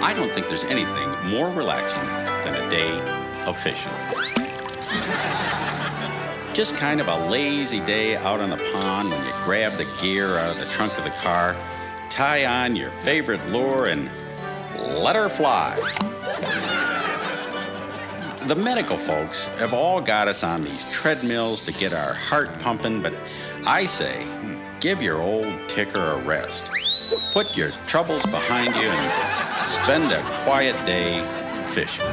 I don't think there's anything more relaxing than a day of fishing. Just kind of a lazy day out on the pond when you grab the gear out of the trunk of the car, tie on your favorite lure, and let her fly. The medical folks have all got us on these treadmills to get our heart pumping, but I say, give your old ticker a rest. Put your troubles behind you and spend a quiet day fishing.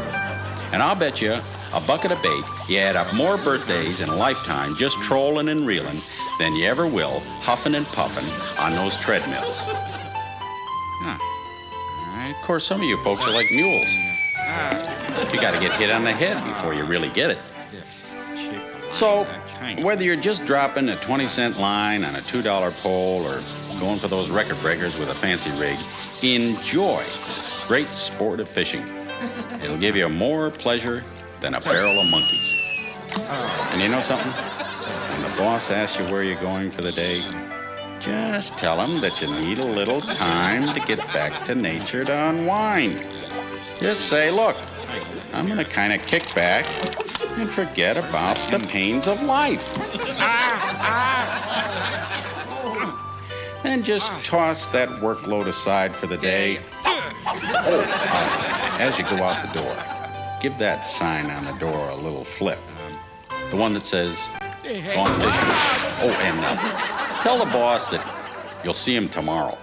And I'll bet you a bucket of bait, you add up more birthdays in a lifetime just trolling and reeling than you ever will huffing and puffing on those treadmills. Of course, some of you folks are like mules. You got to get hit on the head before you really get it. So, whether you're just dropping a 20-cent line on a $2 pole or going for those record breakers with a fancy rig, enjoy great sport of fishing. It'll give you more pleasure than a barrel of monkeys. And you know something? When the boss asks you where you're going for the day, just tell him that you need a little time to get back to nature to unwind. Just say, look, I'm going to kind of kick back and forget about the pains of life. And just toss that workload aside for the day. As you go out the door, give that sign on the door a little flip. The one that says, "Gone fishing." Oh, and tell the boss that you'll see him tomorrow.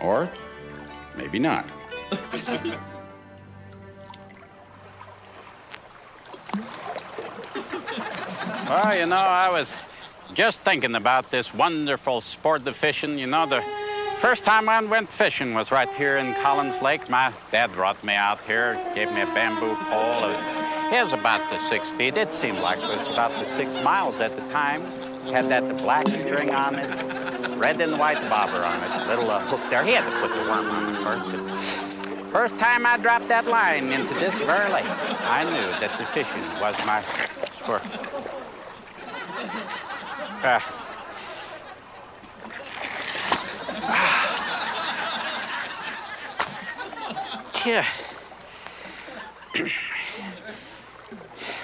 Or maybe not. Well, you know, I was just thinking about this wonderful sport of fishing. You know, the first time I went fishing was right here in Collins Lake. My dad brought me out here, gave me a bamboo pole. It was about the 6 feet. It seemed like it was about the 6 miles at the time. Had the black string on it, red and white bobber on it, little hook there. He had to put the worm on it first. First time I dropped that line into this very lake, I knew that the fishing was my sport.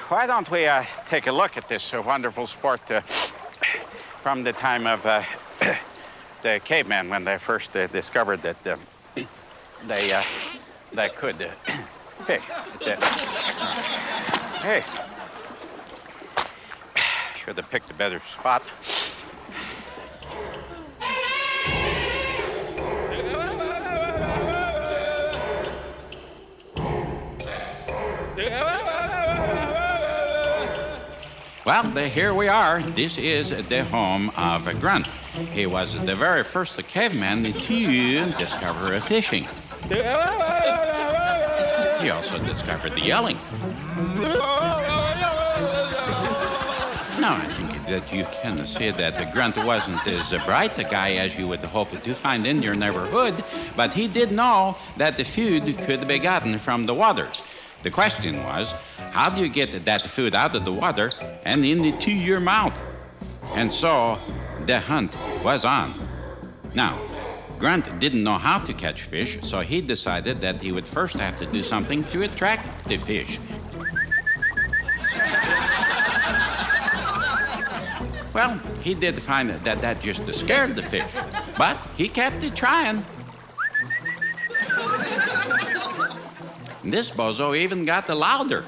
Why don't we take a look at this wonderful sport from the time of the cavemen when they first discovered that they could fish. Hey, should have picked a better spot. Well, here we are. This is the home of Grunt. He was the very first caveman to discover fishing. He also discovered the yelling. Now, I think that you can see that Grunt wasn't as bright a guy as you would hope to find in your neighborhood, but he did know that the food could be gotten from the waters. The question was, how do you get that food out of the water and into your mouth? And so the hunt was on. Now, Grunt didn't know how to catch fish, so he decided that he would first have to do something to attract the fish. Well, he did find that just scared the fish, but he kept trying. This bozo even got louder.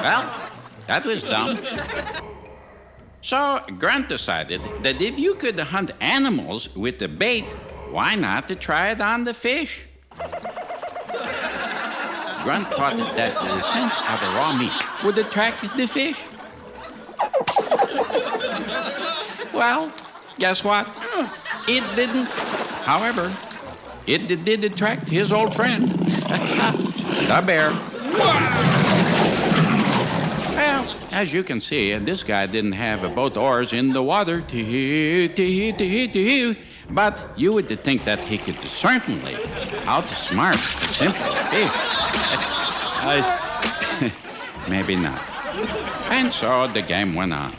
Well, that was dumb. So Grunt decided that if you could hunt animals with the bait, why not to try it on the fish? Grunt thought that the scent of the raw meat would attract the fish. Well, guess what? It didn't. However, it did attract his old friend, the bear. Well, as you can see, this guy didn't have both oars in the water, but you would think that he could certainly outsmart a simple fish. Maybe not. And so the game went on.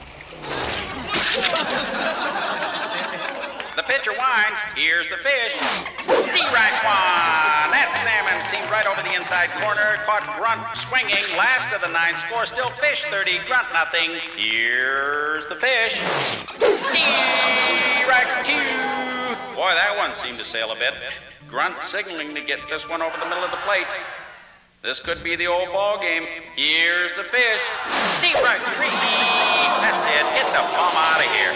The pitcher winds. Here's the fish. D-right one. That salmon seemed right over the inside corner. Caught Grunt swinging. Last of the 9. Score still fish 30. Grunt nothing. Here's the fish. D-right two. Boy, that one seemed to sail a bit. Grunt signaling to get this one over the middle of the plate. This could be the old ball game. Here's the fish. Deep right 3. That's it. Get the bum out of here.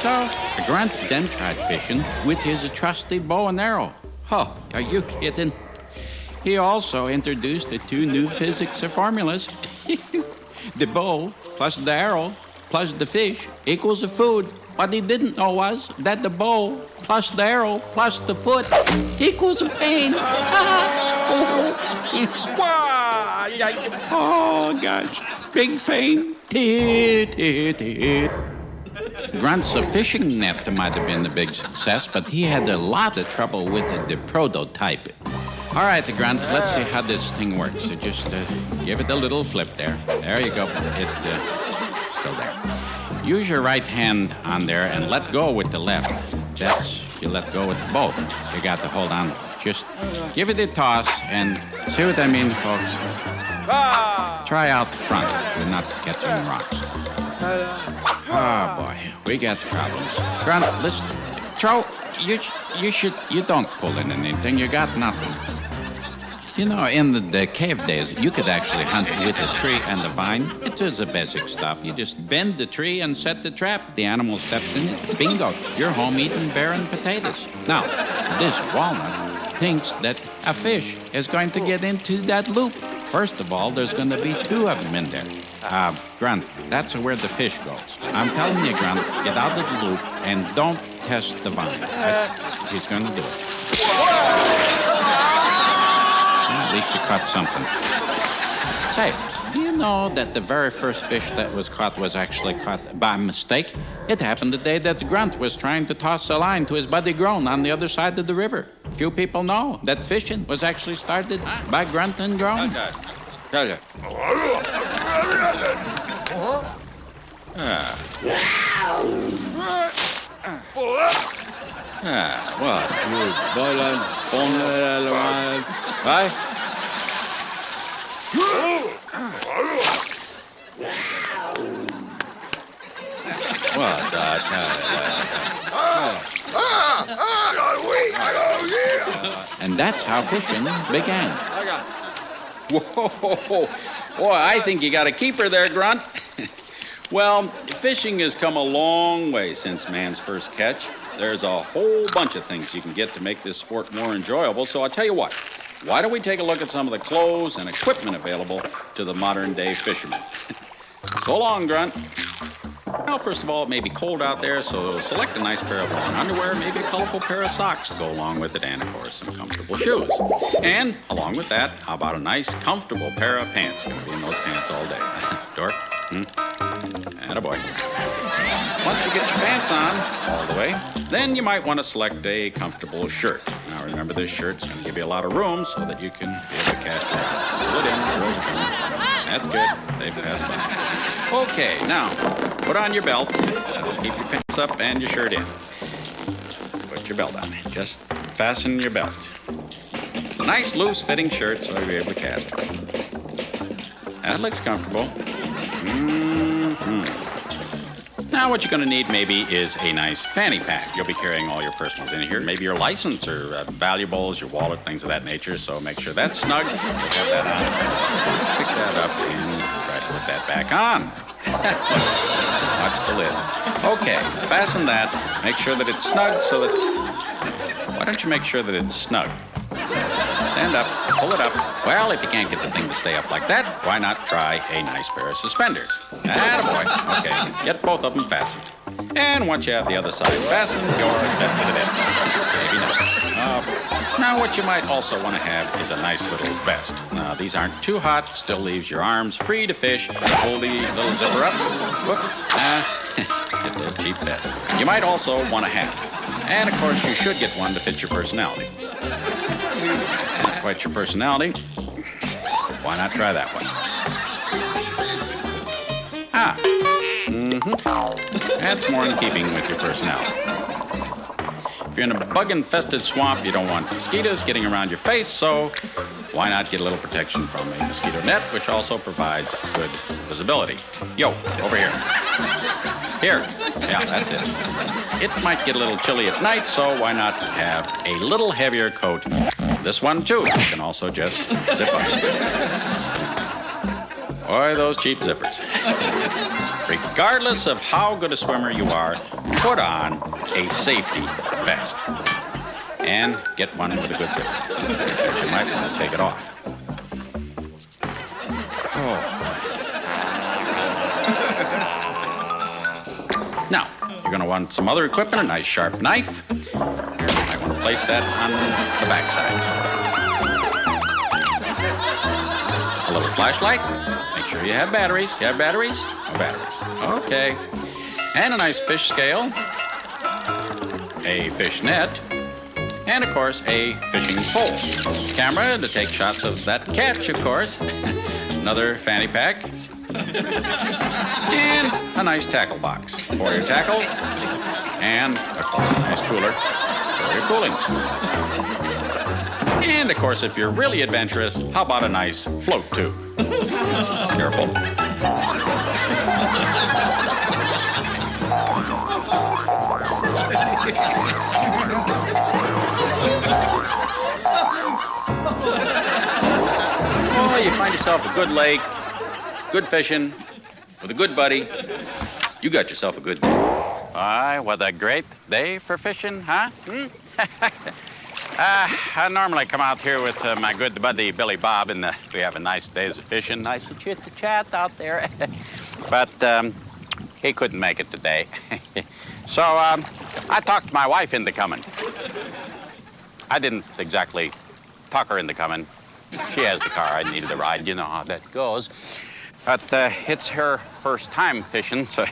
So, Grunt then tried fishing with his trusty bow and arrow. Oh, are you kidding? He also introduced the 2 new physics formulas. The bow plus the arrow plus the fish equals the food. What he didn't know was that the bow plus the arrow plus the foot equals a pain. Oh, gosh. Big pain. Grunt's fishing net might have been a big success, but he had a lot of trouble with the prototype. All right, Grunt, let's see how this thing works. So just give it a little flip there. There you go. It's still there. Use your right hand on there and let go with the left. You let go with both. You got to hold on. Just give it a toss and see what I mean, folks. Try out the front. You're not catching rocks. Oh, boy. We got problems. Grunt, let's throw. You don't pull in anything. You got nothing. You know, in the cave days, you could actually hunt with the tree and the vine. It is the basic stuff. You just bend the tree and set the trap. The animal steps in it. Bingo. You're home eating barren potatoes. Now, this walnut thinks that a fish is going to get into that loop. First of all, there's going to be 2 of them in there. Grunt, that's where the fish goes. I'm telling you, Grunt, get out of the loop and don't test the vine. He's going to do it. At least you caught something. Say, do you know that the very first fish that was caught was actually caught by mistake? It happened the day that Grunt was trying to toss a line to his buddy Groan on the other side of the river. Few people know that fishing was actually started by Grunt and Groan. What? You boiling Right? And that's how fishing began. Whoa! Boy, I think you got a keeper there, Grunt. Well, fishing has come a long way since man's first catch. There's a whole bunch of things you can get to make this sport more enjoyable, so I'll tell you what. Why don't we take a look at some of the clothes and equipment available to the modern-day fisherman? So long, Grunt. Well, first of all, it may be cold out there, so select a nice pair of long underwear, maybe a colorful pair of socks to go along with it, and, of course, some comfortable shoes. And, along with that, how about a nice, comfortable pair of pants? You're going to be in those pants all day. Dorf? Attaboy. Once you get your pants on, all the way, then you might want to select a comfortable shirt. Now, remember, this shirt's going to give you a lot of room so that you can be able to cast your pull it in, that's good. They passed by. Okay, now, put on your belt. That'll keep your pants up and your shirt in. Put your belt on. Just fasten your belt. Nice, loose-fitting shirt so you'll be able to cast it. That looks comfortable. Now what you're going to need maybe is a nice fanny pack. You'll be carrying all your personals in here. Maybe your license or valuables, your wallet, things of that nature. So make sure that's snug. Put that on. Pick that up and try to put that back on. Watch the lid. Okay, fasten that. Make sure that it's snug so that... Why don't you make sure that it's snug? Stand up, pull it up. Well, if you can't get the thing to stay up like that, why not try a nice pair of suspenders? Attaboy. Okay, get both of them fastened. And once you have the other side fastened, you're set for the day. Maybe not. Now, what you might also want to have is a nice little vest. Now, these aren't too hot, still leaves your arms free to fish. Pull the little zipper up. Whoops. Get those cheap vests. You might also want a hat. And, of course, you should get one to fit your personality. Not quite your personality. Why not try that one? That's more in keeping with your personality. If you're in a bug-infested swamp, you don't want mosquitoes getting around your face, so why not get a little protection from a mosquito net, which also provides good visibility. Yo, over here. Here. Yeah, that's it. It might get a little chilly at night, so why not have a little heavier coat? This one, too, you can also just zip up. Boy, those cheap zippers. Regardless of how good a swimmer you are, put on a safety vest. And get one with a good zipper. You might want to take it off. Oh. Now, you're going to want some other equipment, a nice sharp knife. You might want to place that on the backside. A little flashlight. Make sure you have batteries. You have batteries? No batteries. Okay. And a nice fish scale. A fish net. And, of course, a fishing pole. Camera to take shots of that catch, of course. Another fanny pack. And a nice tackle box for your tackle. And, of course, a nice cooler for your coolings. And, of course, if you're really adventurous, how about a nice float tube? Careful. Oh, you find yourself a good lake, good fishing, with a good buddy. You got yourself a good day. Why, what a great day for fishing, huh? I normally come out here with my good buddy Billy Bob, and we have a nice days of fishing, nice to chit-chat out there. But he couldn't make it today. So I talked my wife into coming. I didn't exactly talk her into coming. She has the car. I needed a ride. You know how that goes. But it's her first time fishing, so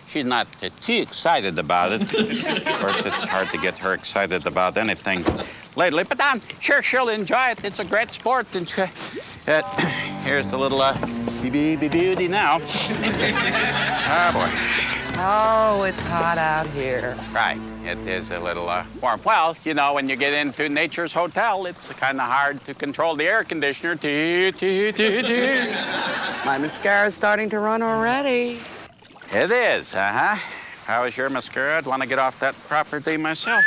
she's not too excited about it. Of course, it's hard to get her excited about anything lately, but I'm sure she'll enjoy it. It's a great sport. And here's the little beauty now. Oh, boy. Oh, it's hot out here. Right. It is a little warm. Well, you know, when you get into nature's hotel, it's kind of hard to control the air conditioner. My mascara's starting to run already. It is, uh-huh. How is your mascara? I'd want to get off that property myself.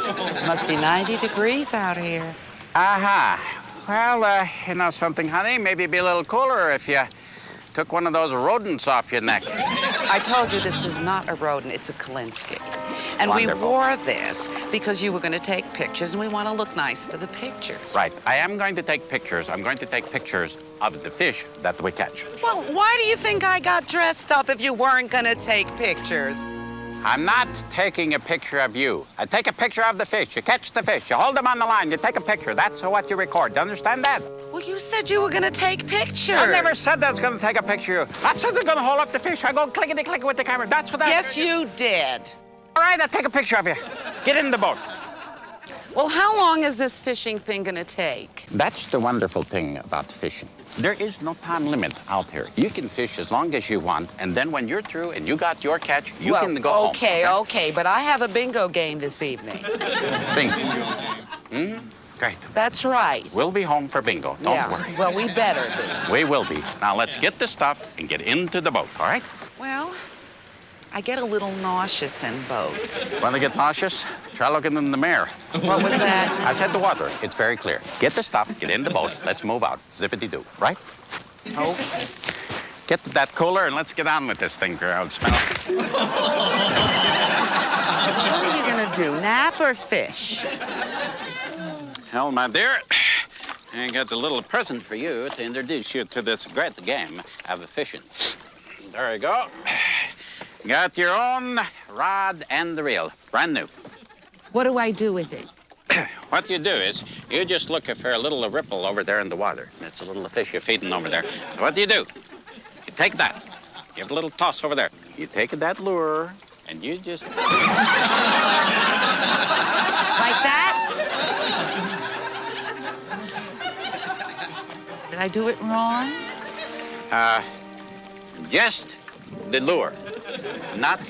It must be 90 degrees out here. Uh-huh. Well, you know something, honey? Maybe it'd be a little cooler if you took one of those rodents off your neck. I told you this is not a rodent, it's a Kalinsky. And Wonderful. We wore this because you were going to take pictures, and we want to look nice for the pictures. Right. I am going to take pictures. I'm going to take pictures of the fish that we catch. Well, why do you think I got dressed up if you weren't going to take pictures? I'm not taking a picture of you. I take a picture of the fish. You catch the fish. You hold them on the line. You take a picture. That's what you record. Do you understand that? Well, you said you were going to take pictures. I never said that I was going to take a picture of you. I said they're going to hold up the fish. I go clickety-click with the camera. That's what I... Yes, you did. All right, I'll take a picture of you. Get in the boat. Well, how long is this fishing thing going to take? That's the wonderful thing about fishing. There is no time limit out here. You can fish as long as you want, and then when you're through and you got your catch, you can go home. Okay, but I have a bingo game this evening. Bingo. Great. That's right. We'll be home for bingo. Don't worry. Well, we better be. We will be. Now, let's get the stuff and get into the boat, all right? Well, I get a little nauseous in boats. Want to get nauseous? Try looking in the mirror. What was that? I said the water. It's very clear. Get the stuff, get in the boat. Let's move out. Zippity-doo, right? Okay. Get that cooler and let's get on with this thing, girl. Smell it. What are you going to do, nap or fish? Well, my dear, I got a little present for you to introduce you to this great game of fishing. There you go. Got your own rod and the reel, brand new. What do I do with it? What you do is you just look for a little ripple over there in the water. That's a little fish you're feeding over there. So what do? You take that. Give a little toss over there. You take that lure and you just... Like that? Did I do it wrong? Just the lure, not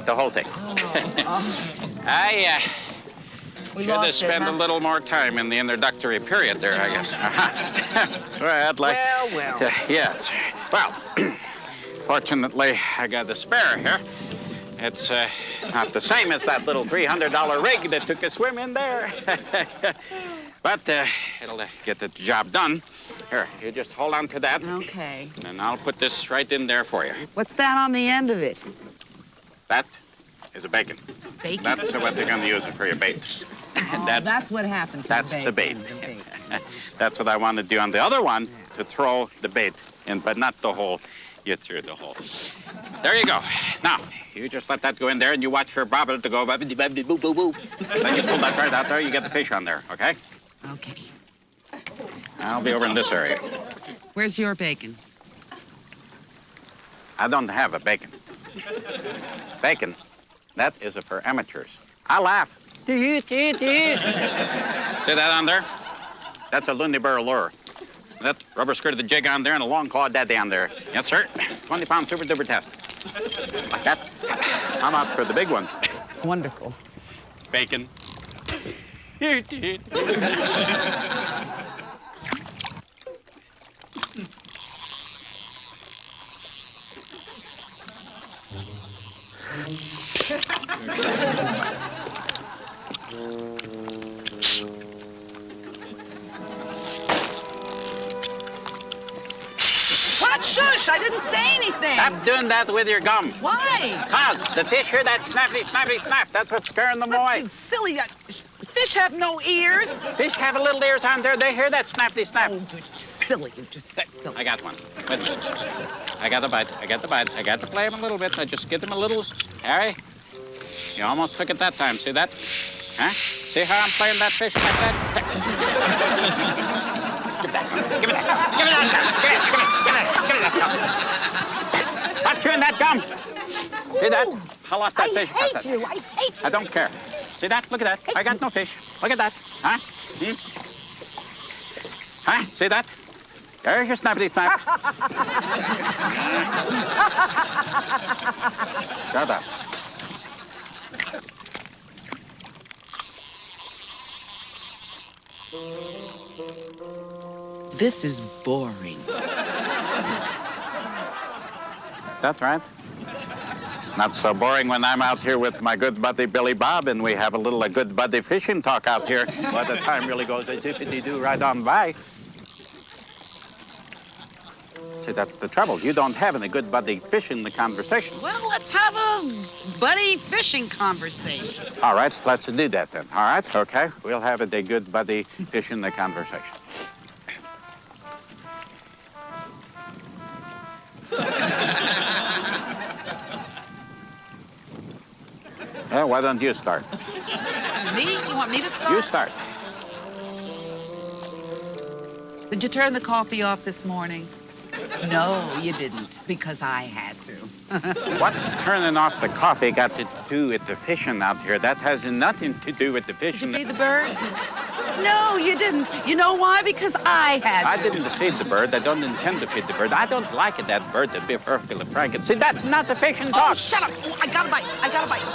the whole thing. We Should have lost it, spent huh? a little more time in the introductory period there, I guess. Well, Well. yes. Well, fortunately, I got the spare here. It's not the same as that little $300 rig that took a swim in there. But it'll get the job done. Here, you just hold on to that. Okay. And I'll put this right in there for you. What's that on the end of it? That is a bacon. Bacon? That's what they're going to use it for your bait. Oh, that's what happened to That's the bait. That's what I want to do on the other one, to throw the bait in, but not the hole. You threw the hole. There you go. Now, you just let that go in there, and you watch for bobber to go boo boo boo. Then you pull that right out there, you get the fish on there, okay? Okay. I'll be over in this area. Where's your bacon? I don't have a bacon. Bacon, that is for amateurs. I laugh. See that on there? That's a Lundy Burr lure. That rubber skirt of the jig on there and a long claw daddy on there. Yes, sir. 20-pound super duper test. Like that. I'm out for the big ones. It's wonderful. Bacon. What? Shush! I didn't say anything. Stop doing that with your gum. Why? Cause the fish hear that snappy, snappy, snap. That's what's scaring them away. You silly. Fish have no ears. Fish have a little ears on there. They hear that snappy, snap. Oh, you're silly. You're just silly. I got one. Wait a minute. I got the bite. I got the bite. I got to play him a little bit. I just give him a little. Harry, you almost took it that time. See that? Huh? See how I'm playing that fish like that? Give me that. Give me that. Give me that. Give me that. Stop chewing that gum. See that? I lost that fish. I hate you. I hate you. I don't care. See that? Look at that. I got no fish. Look at that. Huh? Huh? See that? There's your snappity snap. Shut up. This is boring. That's right. Not so boring when I'm out here with my good buddy Billy Bob and we have a little good buddy fishing talk out here. Well, the time really goes as zippity-doo right on by. See, that's the trouble. You don't have any good buddy fishing the conversation. Well, let's have a buddy fishing conversation. All right, let's do that then. All right, okay. We'll have a good buddy fishing the conversation. Well, why don't you start? Me? You want me to start? You start. Did you turn the coffee off this morning? No, you didn't, because I had to. What's turning off the coffee got to do with the fishing out here? That has nothing to do with the Did fishing. you feed the bird? No, you didn't. You know why? Because I had to. I didn't feed the bird. I don't intend to feed the bird. I don't like it, that bird, to be perfectly frank. See, that's not the fishing talk. Oh, shut up. Oh, I got a bite. I got a bite.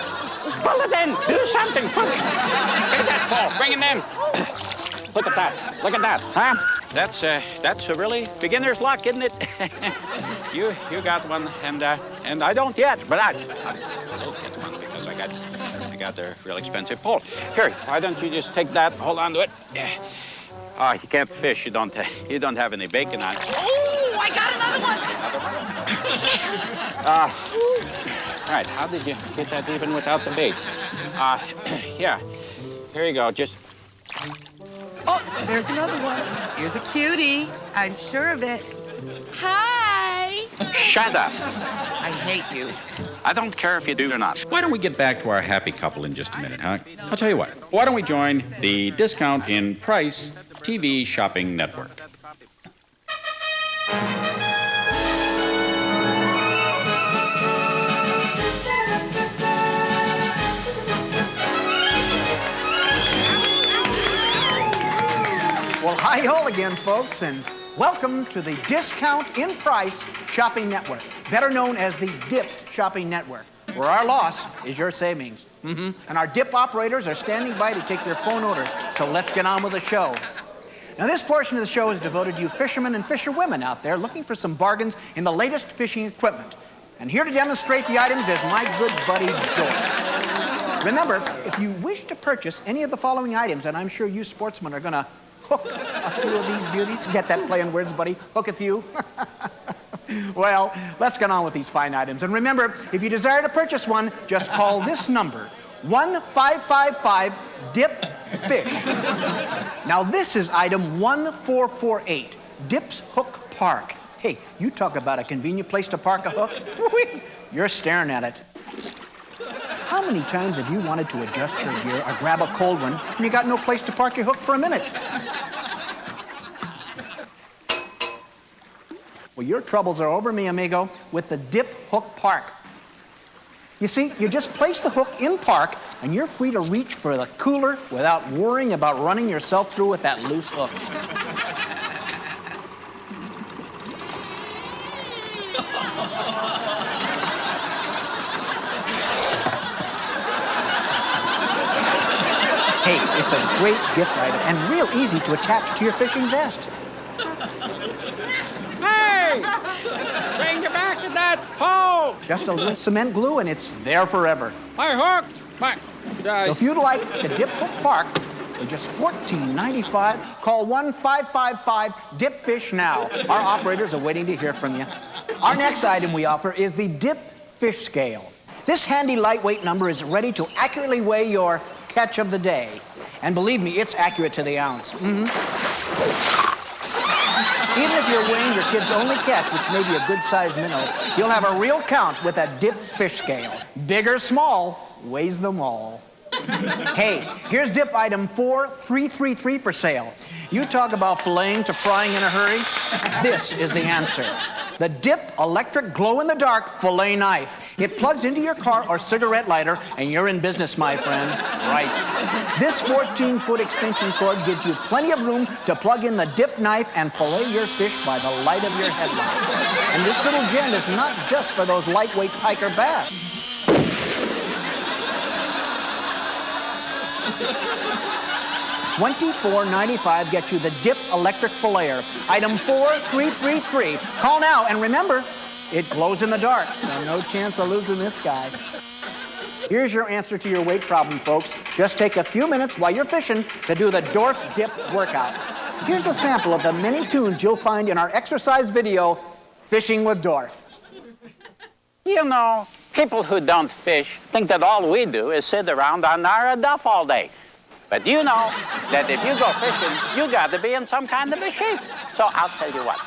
Pull it in. Do something. Push. Get that ball. Bring it in. Look at that. Look at that. Huh? That's a really beginner's luck, isn't it? you got one, and I don't yet, but I will get one because I got a real expensive pole. Here, why don't you just take that? Hold on to it. Oh, you can't fish. You don't have any bacon on. Oh, I got another one. All right. How did you get that even without the bait? Yeah. Here you go. Just. Oh, there's another one. Here's a cutie. I'm sure of it. Hi. Shut up. I hate you. I don't care if you do or not. Why don't we get back to our happy couple in just a minute, huh? I'll tell you what. Why don't we join the Discount in Price TV Shopping Network? Well, hi all again, folks, and welcome to the Discount in Price Shopping Network, better known as the DIP Shopping Network. where our loss is your savings. And our dip operators are standing by to take your phone orders. So let's get on with the show. Now, this portion of the show is devoted to you fishermen and fisherwomen out there looking for some bargains in the latest fishing equipment. And here to demonstrate the items is my good buddy, Dorf. Remember, if you wish to purchase any of the following items, and I'm sure you sportsmen are going to hook a few of these beauties. Get that play on words, buddy? Hook a few? Well, let's get on with these fine items. And remember, if you desire to purchase one, just call this number, 1-555-DIP-FISH. Now, this is item 1448, Dip's Hook Park. Hey, you talk about a convenient place to park a hook. You're staring at it. How many times have you wanted to adjust your gear or grab a cold one and you got no place to park your hook for a minute? Well, your troubles are over, mi amigo, with the Dip Hook Park. You see, you just place the hook in park and you're free to reach for the cooler without worrying about running yourself through with that loose hook. Hey, it's a great gift item and real easy to attach to your fishing vest. Hey! Bring you back to that hole! Just a little cement glue and it's there forever. My hook! My... So if you'd like the Dip Hook Park for just $14.95, call 1-555-DIP-FISH now. Our operators are waiting to hear from you. Our next item we offer is the Dip Fish Scale. This handy lightweight number is ready to accurately weigh your catch of the day. And believe me, it's accurate to the ounce. Even if you're weighing your kid's only catch, which may be a good-sized minnow, you'll have a real count with a Dip Fish Scale. Big or small, weighs them all. Hey, here's Dip item 4333 for sale. You talk about filleting to frying in a hurry? This is the answer. The Dip electric glow-in-the-dark fillet knife. It plugs into your car or cigarette lighter, and you're in business, my friend. Right. This 14-foot extension cord gives you plenty of room to plug in the Dip knife and fillet your fish by the light of your headlights. And this little gem is not just for those lightweight piker bass. $24.95 gets you the Dip electric fillayer. Item 4333. Call now, and remember, it glows in the dark, so no chance of losing this guy. Here's your answer to your weight problem, folks. Just take a few minutes while you're fishing to do the Dorf Dip workout. Here's a sample of the many tunes you'll find in our exercise video, Fishing with Dorf. You know, people who don't fish think that all we do is sit around on our duff all day. But you know that if you go fishing, you got to be in some kind of a shape. So I'll tell you what.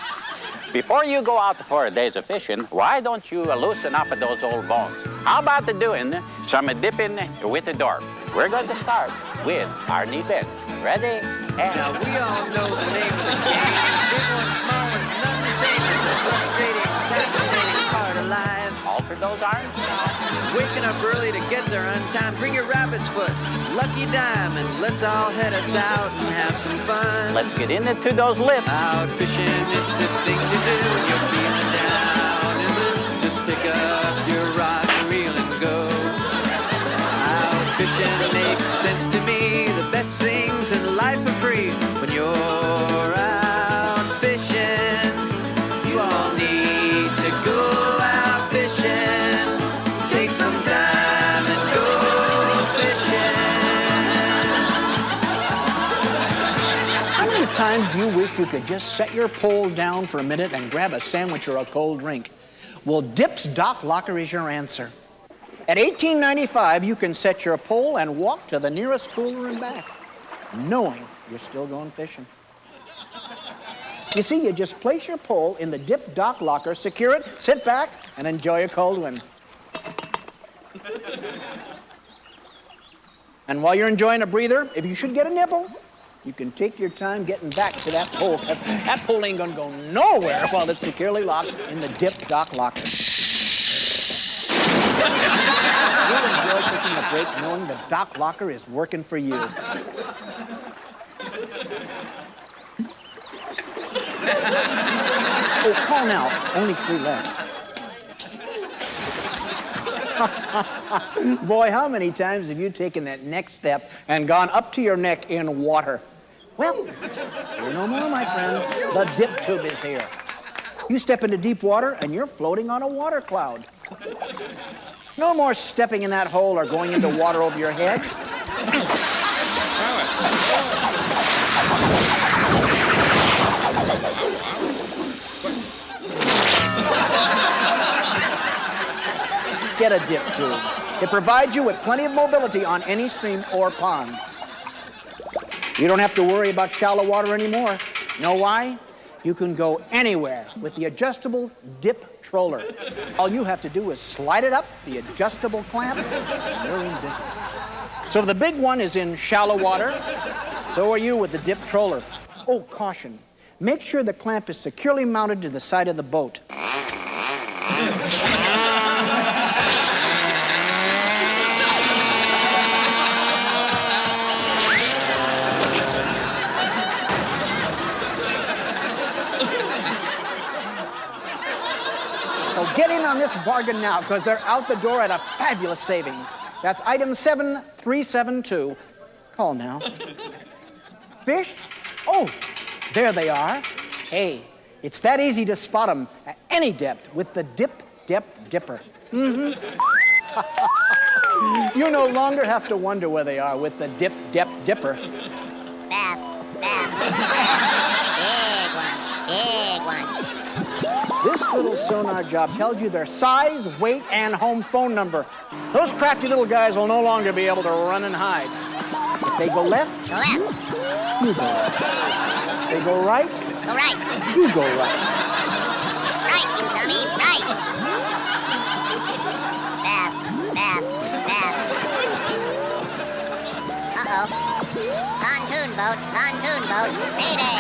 Before you go out for a days of fishing, why don't you loosen up those old bones? How about doing some dipping with the Dorf? We're going to start with our knee bend. Ready? And now we all know the name of this game. Big ones, small ones, none the same. It's a frustrating, fascinating part of life. alter those arms now. Waking up early to get there on time. Bring your rabbit's foot, lucky dime, and let's all head us out and have some fun. Let's get into those lifts. Out fishing, it's the thing to do. You're feeling down and blue. Just pick up your rod and reel and go. Out fishing makes sense to me. The best things in life are free when you're out fishing. You all need to go out fishing. Take some time and go fishing. How many times do you wish you could just set your pole down for a minute and grab a sandwich or a cold drink? Well, Dip's Dock Locker is your answer. At $18.95, you can set your pole and walk to the nearest cooler and back, knowing you're still going fishing. You see, you just place your pole in the Dip Dock Locker, secure it, sit back, and enjoy a cold one. And while you're enjoying a breather, if you should get a nibble, you can take your time getting back to that pole, because that pole ain't gonna go nowhere while it's securely locked in the Dip Dock Locker. You'll enjoy taking a break knowing the Dock Locker is working for you. Oh, call now. Only 3 left. Boy, how many times have you taken that next step and gone up to your neck in water? Well, you're no more, my friend. The dip tube is here. You step into deep water and you're floating on a water cloud. No more stepping in that hole or going into water over your head. Get a dip tube. It provides you with plenty of mobility on any stream or pond. You don't have to worry about shallow water anymore. Know why? You can go anywhere with the adjustable dip troller. All you have to do is slide it up, the adjustable clamp, and you're in business. So the big one is in shallow water. So are you with the dip troller. Oh, caution. Make sure the clamp is securely mounted to the side of the boat. So get in on this bargain now, because they're out the door at a fabulous savings. That's item 7372. Call now. Fish? Oh, there they are. Hey, it's that easy to spot them at any depth with the Dip Depth Dipper. You no longer have to wonder where they are with the Dip Depth Dipper. Bath. Big one. This little sonar job tells you their size, weight, and home phone number. Those crafty little guys will no longer be able to run and hide. If they go left, Go left. you go left. If they go right, Go right. you go right. Right, you dummy. Right. Bath. Uh-oh. Pontoon boat. Payday.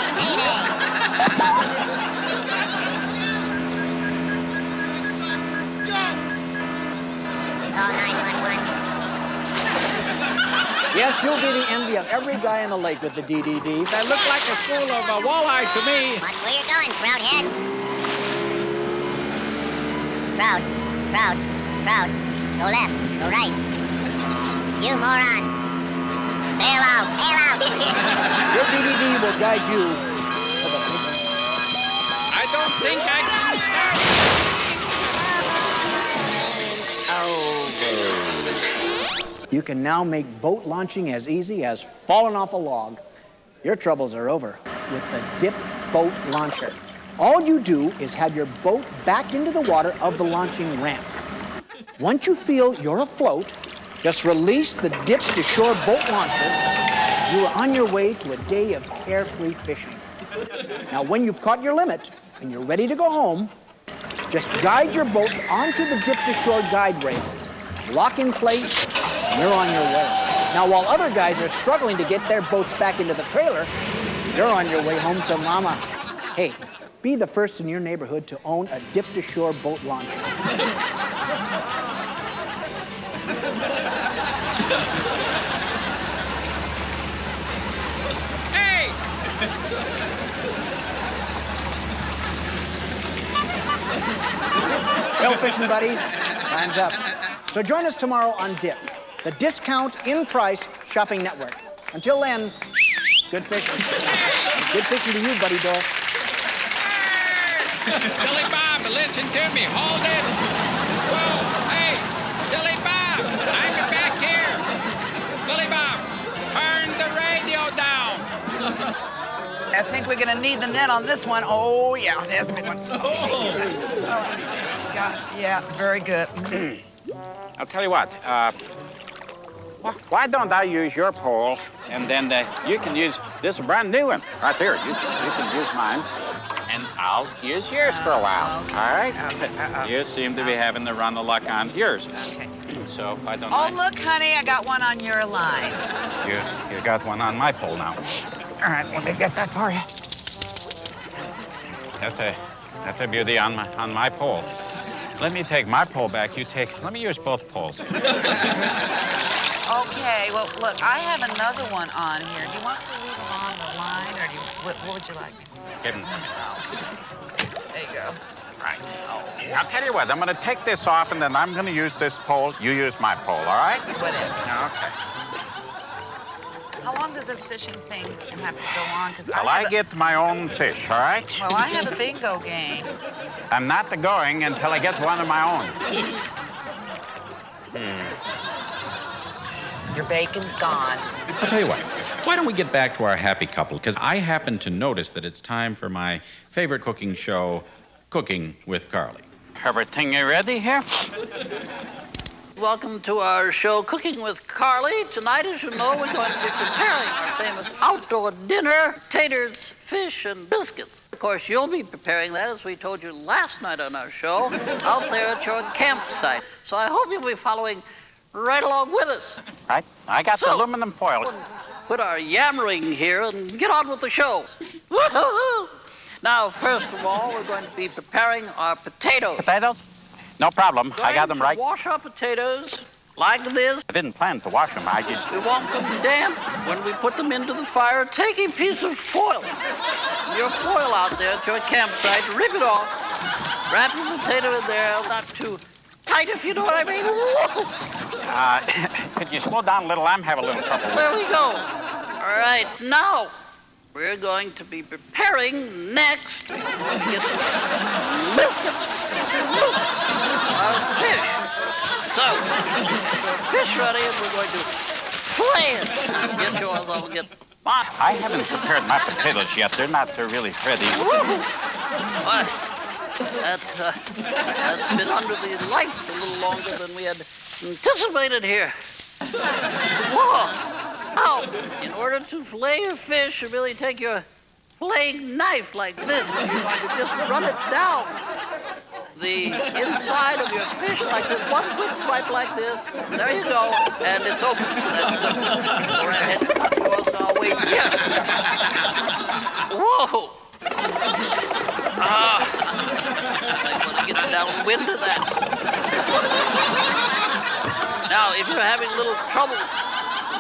Call 911. Yes, you'll be the envy of every guy in the lake with the DDD. That looked like a school of walleye to me. Watch where you're going, Trout-head. Trout. Go left. Go right. You moron. Bail out. Your DDD will guide you to the big one. I don't think I can start. You can now make boat launching as easy as falling off a log. Your troubles are over with the Dip Boat Launcher. All you do is have your boat backed into the water of the launching ramp. Once you feel you're afloat, just release the Dip to Shore Boat Launcher. You are on your way to a day of carefree fishing. Now, when you've caught your limit and you're ready to go home, just guide your boat onto the Dip to Shore guide rails. Lock in place, and you're on your way. Now, while other guys are struggling to get their boats back into the trailer, you're on your way home to Mama. Hey, be the first in your neighborhood to own a Dip to Shore boat launcher. Hey! Well, fishing buddies, time's up. So join us tomorrow on Dip, the discount in price shopping network. Until then, good fishing. And good fishing to you, buddy Dorf. Billy Bob, listen to me. Hold it. Whoa, hey, Billy Bob, I'm back here. Billy Bob, turn the radio down. I think we're gonna need the net on this one. Oh, yeah, there's a big one. Oh. Got it. Yeah, very good. I'll tell you what, why don't I use your pole, and then you can use this brand new one right here. You can use mine, and I'll use yours for a while. Okay. All right? Okay. You seem to be having the run of luck on yours. Okay. So why don't Oh, look, honey, I got one on your line. You got one on my pole now. All right, let me get that for you. That's a beauty on my pole. Let me take my pole back. Let me use both poles. Okay, well, look, I have another one on here. Do you want to leave them on the line, or what would you like? Give them to me. There you go. right. I'll tell you what, I'm going to take this off, and then I'm going to use this pole. You use my pole, all right? Whatever. Okay. How long does this fishing thing have to go on? Because Well, I get my own fish, all right? Well, I have a bingo game. I'm not going until I get one of my own. Your bacon's gone. I'll tell you what. Why don't we get back to our happy couple? Because I happen to notice that it's time for my favorite cooking show, Cooking with Carly. Everything you ready here? Welcome to our show, Cooking with Carly. Tonight, as you know, we're going to be preparing our famous outdoor dinner, taters, fish, and biscuits. Of course, you'll be preparing that, as we told you last night on our show, out there at your campsite. So I hope you'll be following right along with us. Right. I got the aluminum foil. Quit our yammering here and get on with the show. Woo-hoo-hoo. Now, first of all, we're going to be preparing our potatoes. Potatoes? No problem. I got them right. Wash our potatoes like this. I didn't plan to wash them. I just... We want them damp. When we put them into the fire, take a piece of foil. Your foil out there at your campsite, rip it off. Wrap your potato in there, not too tight, if you know what I mean. Could you slow down a little? I'm having a little trouble. There we go. All right, now we're going to be preparing next. We're going to get some biscuits. Our fish. So, fish ready, and we're going to flay it. Get yours, I'll get mine. I haven't prepared my potatoes yet. They're not really ready. But that's been under the lights a little longer than we had anticipated here. Whoa! Now, in order to fillet your fish, you really take your filleting knife like this, and you're going to just run it down the inside of your fish like this. One quick swipe like this. There you go. And it's open. That's simple. Go right ahead. Yours, and I'll wait here. Whoa! I'm going to get a downwind of that. Now, if you're having a little trouble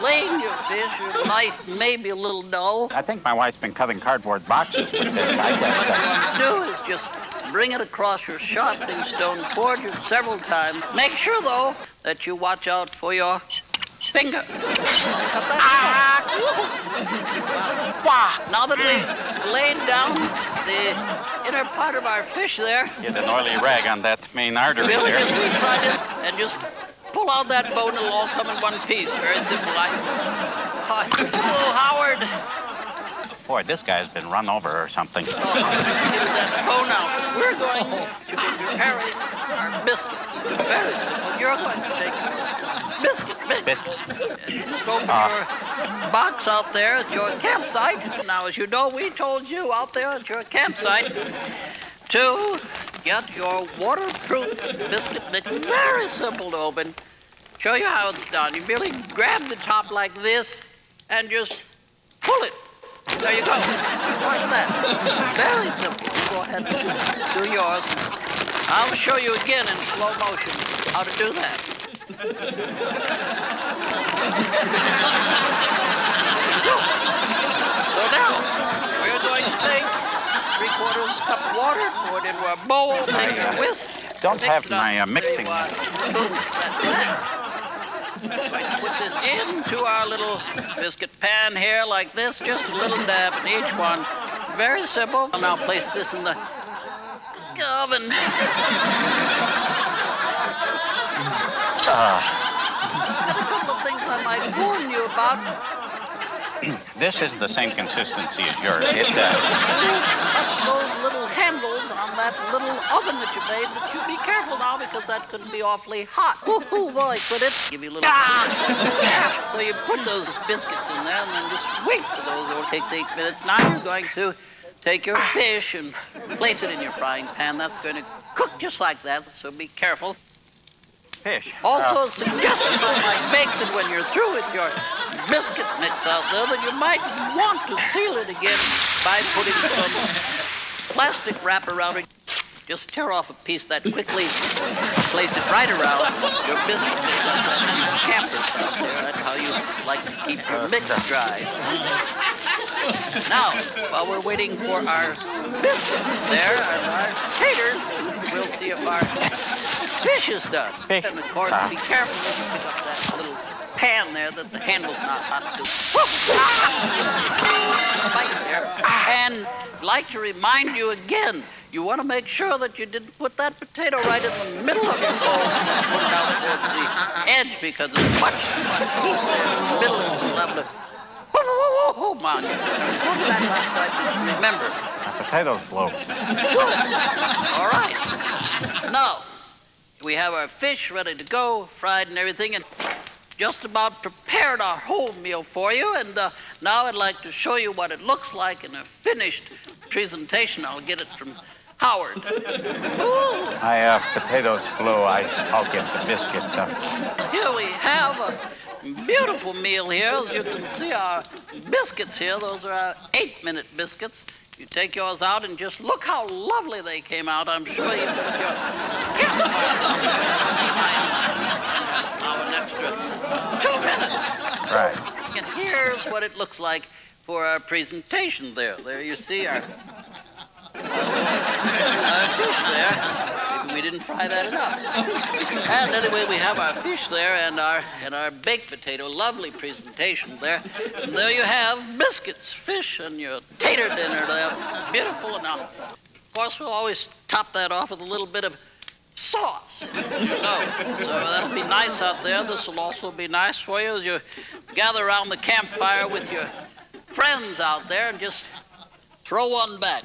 laying your fish, your knife may be a little dull. I think my wife's been cutting cardboard boxes with this. What you want to do is just bring it across your sharpening stone toward you several times. Make sure, though, that you watch out for your finger. Now that we've laid down the inner part of our fish there, Get an oily rag on that main artery really there. just retreat it and just pull out that bone. It'll all come in one piece. Very simple. Oh, Howard. Boy, this guy's been run over or something. Get that bone out. We're going to be preparing our biscuits. Very simple. You're going to take biscuits. Just open your box out there at your campsite. Now, as you know, we told you out there at your campsite to get your waterproof biscuit mix. Very simple to open. Show you how it's done. You merely grab the top like this and just pull it. There you go. Like that. Very simple. You go ahead and do yours. I'll show you again in slow motion how to do that. So now, we're going to take 3/4 cup of water, pour it into a bowl, take a whisk. Don't mix have it up. my mixing. Boom, like that. Going to put this into our little biscuit pan here like this, just a little dab in each one. Very simple. I'll now place this in the oven. A couple of things I might warn you about. This isn't the same consistency as yours. It's, Touch those little handles on that little oven that you made, but you be careful now because that could be awfully hot. Ooh, boy, could it? Give you a little So you put those biscuits in there and then just wait for those. It takes 8 minutes. Now you're going to take your fish and place it in your frying pan. That's going to cook just like that, so be careful. fish. Also, suggested I might make that when you're through with your biscuit mix out there, that you might want to seal it again by putting some plastic wrap around it. Just tear off a piece that quickly, place it right around your biscuit mix out there. You campers out there, that's how you like to keep your mix dry. Now, while we're waiting for our biscuits there and our taters, we'll see if our fish is done. Fish. And of course, be careful when you pick up that little pan there that the handle's not hot to. Spike there. And I'd like to remind you again, you want to make sure that you didn't put that potato right in the middle of your bowl. Put it out there to the edge because it's much heat there in the middle of the level. Oh, man, you put that last time. Remember. The potatoes blow. Good. All right. Now, we have our fish ready to go, fried and everything, and just about prepared our whole meal for you. And now I'd like to show you what it looks like in a finished presentation. I'll get it from Howard. My potatoes blow. I'll get the biscuit stuff. Here we have a beautiful meal here. As you can see, our biscuits here, those are our 8-minute biscuits. You take yours out and just look how lovely they came out. I'm sure even with your now an extra 2 minutes. Right. And here's what it looks like for our presentation there. There you see our fish there. Maybe we didn't fry that enough. And anyway, we have our fish there and our baked potato. Lovely presentation there. And there you have biscuits, fish, and your tater dinner there. Beautiful enough. Of course, we'll always top that off with a little bit of sauce, you know. So that'll be nice out there. This will also be nice for you as you gather around the campfire with your friends out there and just throw one back.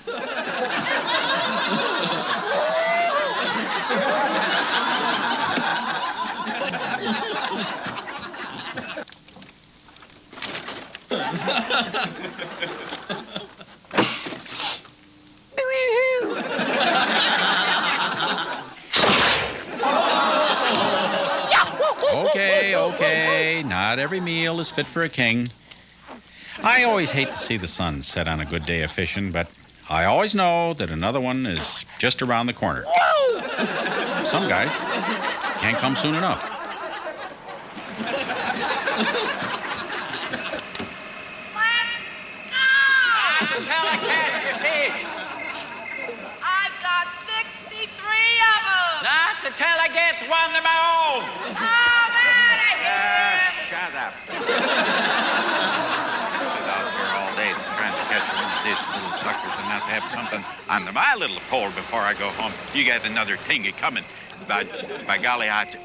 Okay, not every meal is fit for a king. I always hate to see the sun set on a good day of fishing, but I always know that another one is just around the corner. Some guys can't come soon enough. Until I catch your fish. I've got 63 of them. Not until I get one of my own. I'm out of here. Shut up. Sit out here all day trying to catch one of these little suckers and not have something on my little pole before I go home. You got another thing coming. By golly, Hey!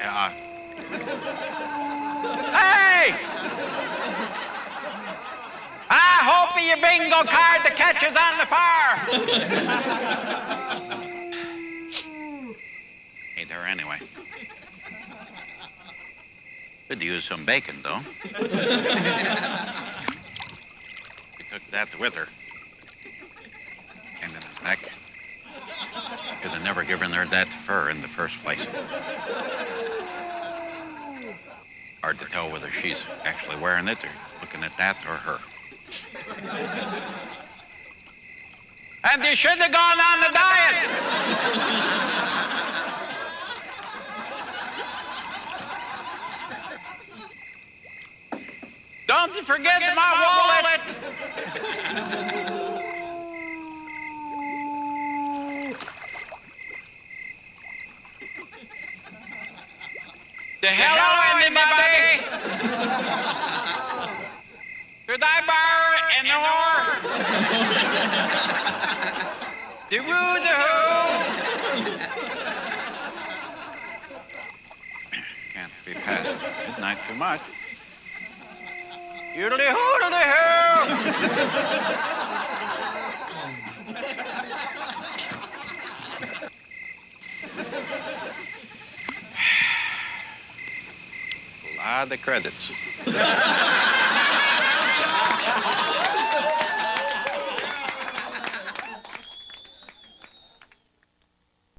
I hope your bingo card that catches on the fire. Hey there, anyway. Could use some bacon, though. She took that with her. And in the back, should have never given her that fur in the first place. Hard to tell whether she's actually wearing it or looking at that or her. And you should have gone on the diet. Don't forget my wallet. The hello, anybody? Could I borrow an oar? The woo, the who. Can't be past midnight too much. Yoodly hoo, doodly hoo. A lot of credits.